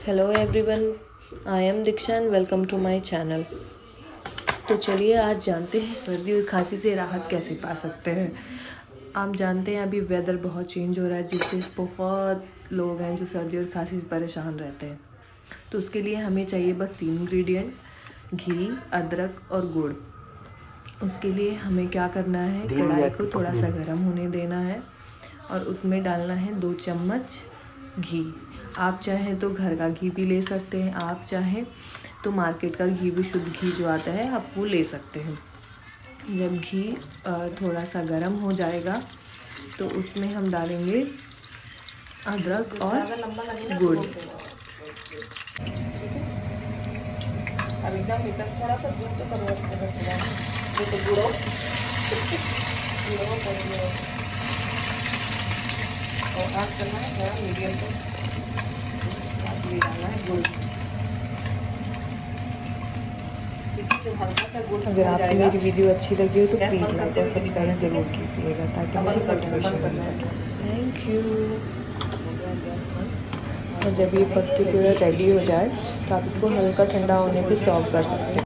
Hello everyone, I am Diksha and welcome to my channel. तो चलिए आज जानते हैं सर्दी और खांसी से राहत कैसे पा सकते हैं। आप जानते हैं अभी वेदर बहुत चेंज हो रहा है, जिससे बहुत लोग हैं जो सर्दी और खांसी से परेशान रहते हैं। तो उसके लिए हमें चाहिए बस 3 इंग्रेडिएंट, घी, अदरक और गुड़। उसके लिए हमें क्या करना है, कढ़ाई को थोड़ा सा गर्म होने देना है और उसमें डालना है 2 चम्मच घी। आप चाहें तो घर का घी भी ले सकते हैं, आप चाहें तो मार्केट का घी भी, शुद्ध घी जो आता है, आप वो ले सकते हैं। जब घी थोड़ा सा गर्म हो जाएगा तो उसमें हम डालेंगे अदरक और गुड़। अब एकदम थोड़ा सा दूध तो कन्वर्ट कर रखना है, तो गुड़ो और आग करना है थोड़ा मीडियम पे। ये डालना है गुड़। अगर आपको मेरी वीडियो अच्छी लगी हो तो प्लीज़ लाइक और सब्सक्राइब ज़रूर कीजिएगा ताकि मुझे मोटिवेशन मिल सके। Thank you. और जब ये पक के पूरा रेडी हो जाए तो आप इसको हल्का ठंडा होने पे सर्व कर सकते हैं।